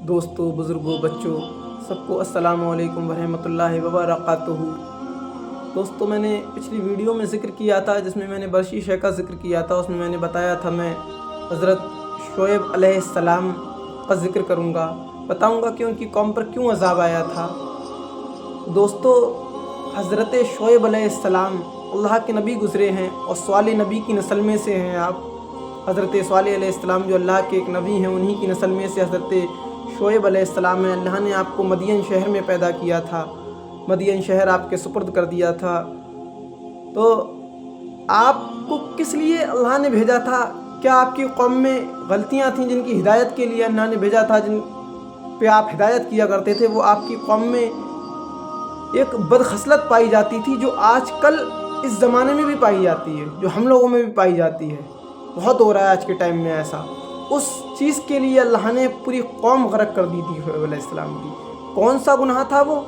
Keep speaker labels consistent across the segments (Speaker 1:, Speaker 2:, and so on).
Speaker 1: دوستوں، بزرگوں، بچوں، سب کو السلام علیکم ورحمۃ اللہ وبرکاتہ۔ دوستوں، میں نے پچھلی ویڈیو میں ذکر کیا تھا جس میں نے برشی شے کا ذکر کیا تھا۔ اس میں میں نے بتایا تھا میں حضرت شعیب علیہ السلام کا ذکر کروں گا، بتاؤں گا کہ ان کی قوم پر کیوں عذاب آیا تھا۔ دوستوں، حضرت شعیب علیہ السلام اللہ کے نبی گزرے ہیں اور صالح نبی کی نسل میں سے ہیں آپ۔ حضرت صالح علیہ السلام جو اللہ کے ایک نبی ہیں، انہی کی نسل میں سے حضرت شعیب علیہ السلام ہے۔ اللہ نے آپ کو مدین شہر میں پیدا کیا تھا، مدین شہر آپ کے سپرد کر دیا تھا۔ تو آپ کو کس لیے اللہ نے بھیجا تھا؟ کیا آپ کی قوم میں غلطیاں تھیں جن کی ہدایت کے لیے اللہ نے بھیجا تھا، جن پہ آپ ہدایت کیا کرتے تھے؟ وہ آپ کی قوم میں ایک بدخصلت پائی جاتی تھی جو آج کل اس زمانے میں بھی پائی جاتی ہے، جو ہم لوگوں میں بھی پائی جاتی ہے۔ بہت ہو رہا ہے آج کے ٹائم میں ایسا۔ اس چیز کے لیے اللہ نے پوری قوم غرق کر دی تھی شعیب علیہ السلام کی۔ کون سا گناہ تھا وہ؟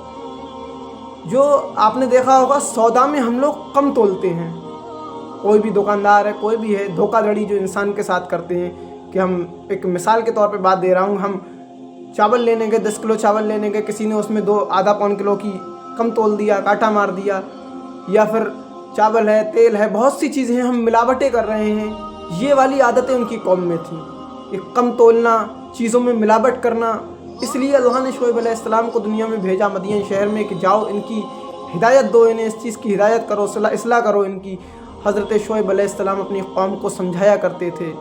Speaker 1: جو آپ نے دیکھا ہوگا، سودا میں ہم لوگ کم تولتے ہیں۔ کوئی بھی دکاندار ہے، کوئی بھی ہے، دھوکہ دھڑی جو انسان کے ساتھ کرتے ہیں کہ ہم ایک مثال کے طور پہ بات دے رہا ہوں، ہم چاول لینے گئے، 10 کلو چاول لینے گئے، کسی نے اس میں آدھا پون کلو کی کم تول دیا، کاٹا مار دیا، یا پھر چاول ہے، تیل ہے، بہت سی چیزیں ہیں، ہم ملاوٹیں کر رہے ہیں۔ یہ والی عادتیں ان کی قوم میں تھیں کہ کم تولنا، چیزوں میں ملاوٹ کرنا۔ اس لیے اللہ نے شعیب علیہ السلام کو دنیا میں بھیجا مدین شہر میں کہ جاؤ ان کی ہدایت دو، انہیں اس چیز کی ہدایت کرو، اصلاح کرو ان کی۔ حضرت شعیب علیہ السلام اپنی قوم کو سمجھایا کرتے تھے،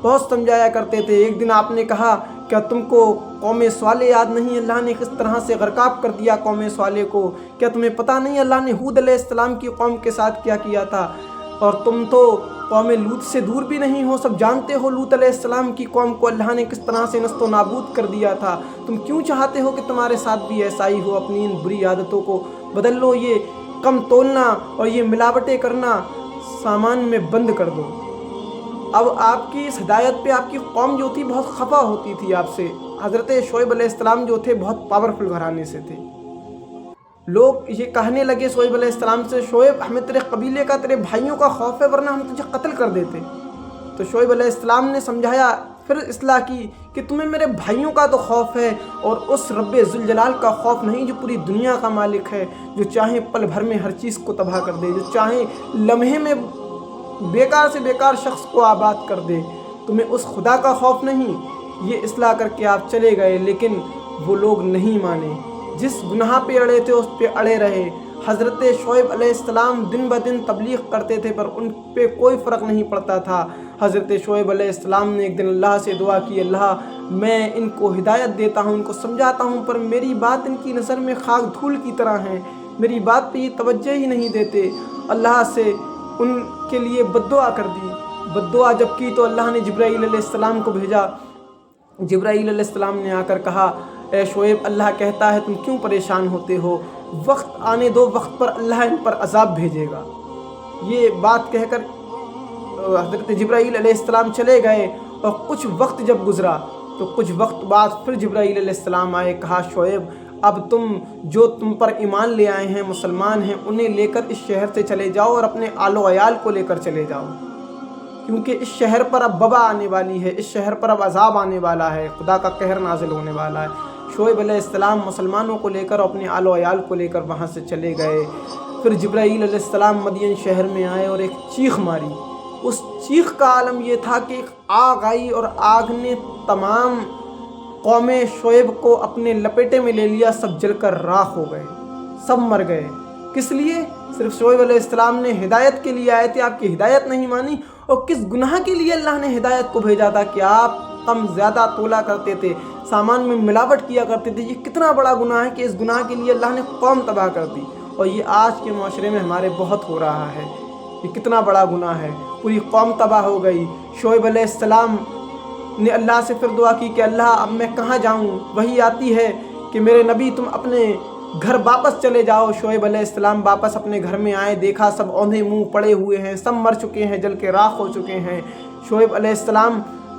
Speaker 1: بہت سمجھایا کرتے تھے۔ ایک دن آپ نے کہا، کیا تم کو قوم صالح یاد نہیں؟ اللہ نے کس طرح سے غرقاب کر دیا قوم صالح کو۔ کیا تمہیں پتہ نہیں اللہ نے ہود علیہ السلام کی قوم کے ساتھ کیا کیا تھا؟ اور تم تو قوم لوط سے دور بھی نہیں ہو، سب جانتے ہو لوط علیہ السلام کی قوم کو اللہ نے کس طرح سے نست و نابود کر دیا تھا۔ تم کیوں چاہتے ہو کہ تمہارے ساتھ بھی ایسا ہی ہو؟ اپنی ان بری عادتوں کو بدل لو، یہ کم تولنا اور یہ ملاوٹیں کرنا سامان میں بند کر دو۔ اب آپ کی اس ہدایت پہ آپ کی قوم جو تھی بہت خفا ہوتی تھی آپ سے۔ حضرت شعیب علیہ السلام جو تھے بہت پاورفل گھرانے سے تھے۔ لوگ یہ کہنے لگے شعیب علیہ السلام سے، شعیب ہمیں تیرے قبیلے کا، تیرے بھائیوں کا خوف ہے، ورنہ ہم تجھے قتل کر دیتے۔ تو شعیب علیہ السلام نے سمجھایا، پھر اصلاح کی کہ تمہیں میرے بھائیوں کا تو خوف ہے اور اس رب ذوالجلال کا خوف نہیں جو پوری دنیا کا مالک ہے، جو چاہے پل بھر میں ہر چیز کو تباہ کر دے، جو چاہے لمحے میں بیکار سے بیکار شخص کو آباد کر دے۔ تمہیں اس خدا کا خوف نہیں۔ یہ اصلاح کر کے آپ چلے گئے، لیکن وہ لوگ نہیں مانے، جس گناہ پہ اڑے تھے اس پہ اڑے رہے۔ حضرت شعیب علیہ السلام دن بدن تبلیغ کرتے تھے پر ان پہ کوئی فرق نہیں پڑتا تھا۔ حضرت شعیب علیہ السلام نے ایک دن اللہ سے دعا کی، اللہ میں ان کو ہدایت دیتا ہوں، ان کو سمجھاتا ہوں، پر میری بات ان کی نظر میں خاک دھول کی طرح ہے، میری بات پہ یہ توجہ ہی نہیں دیتے۔ اللہ سے ان کے لیے بد دعا کر دی۔ بد دعا جب کی تو اللہ نے جبرائیل علیہ السلام کو بھیجا۔ جبرائیل علیہ السلام نے آ کر کہا، اے شعیب، اللہ کہتا ہے تم کیوں پریشان ہوتے ہو؟ وقت آنے دو، وقت پر اللہ ان پر عذاب بھیجے گا۔ یہ بات کہہ کر حضرت جبرائیل علیہ السلام چلے گئے، اور کچھ وقت جب گزرا تو کچھ وقت بعد پھر جبرائیل علیہ السلام آئے، کہا شعیب اب جو تم پر ایمان لے آئے ہیں، مسلمان ہیں، انہیں لے کر اس شہر سے چلے جاؤ اور اپنے آل و عیال کو لے کر چلے جاؤ، کیونکہ اس شہر پر اب وبا آنے والی ہے، اس شہر پر اب عذاب آنے والا ہے، خدا کا قہر نازل ہونے والا ہے۔ شعیب علیہ السلام مسلمانوں کو لے کر اپنے آل و عیال کو لے کر وہاں سے چلے گئے۔ پھر جبرائیل علیہ السلام مدین شہر میں آئے اور ایک چیخ ماری۔ اس چیخ کا عالم یہ تھا کہ ایک آگ آئی اور آگ نے تمام قوم شعیب کو اپنے لپیٹے میں لے لیا، سب جل کر راکھ ہو گئے، سب مر گئے۔ کس لیے؟ صرف شعیب علیہ السلام نے ہدایت کے لیے آئے تھے، آپ کی ہدایت نہیں مانی۔ اور کس گناہ کے لیے اللہ نے ہدایت کو بھیجا تھا؟ کہ آپ کم زیادہ تولا کرتے تھے، سامان میں ملاوٹ کیا کرتے تھے۔ یہ کتنا بڑا گناہ ہے کہ اس گناہ کے لیے اللہ نے قوم تباہ کر دی، اور یہ آج کے معاشرے میں ہمارے بہت ہو رہا ہے۔ یہ کتنا بڑا گناہ ہے، پوری قوم تباہ ہو گئی۔ شعیب علیہ السلام نے اللہ سے پھر دعا کی کہ اللہ اب میں کہاں جاؤں؟ وہی آتی ہے کہ میرے نبی تم اپنے گھر واپس چلے جاؤ۔ شعیب علیہ السلام واپس اپنے گھر میں آئے، دیکھا سب اوندھے منہ پڑے ہوئے ہیں، سب مر چکے ہیں، جل کے راکھ ہو چکے ہیں۔ شعیب علیہ السلام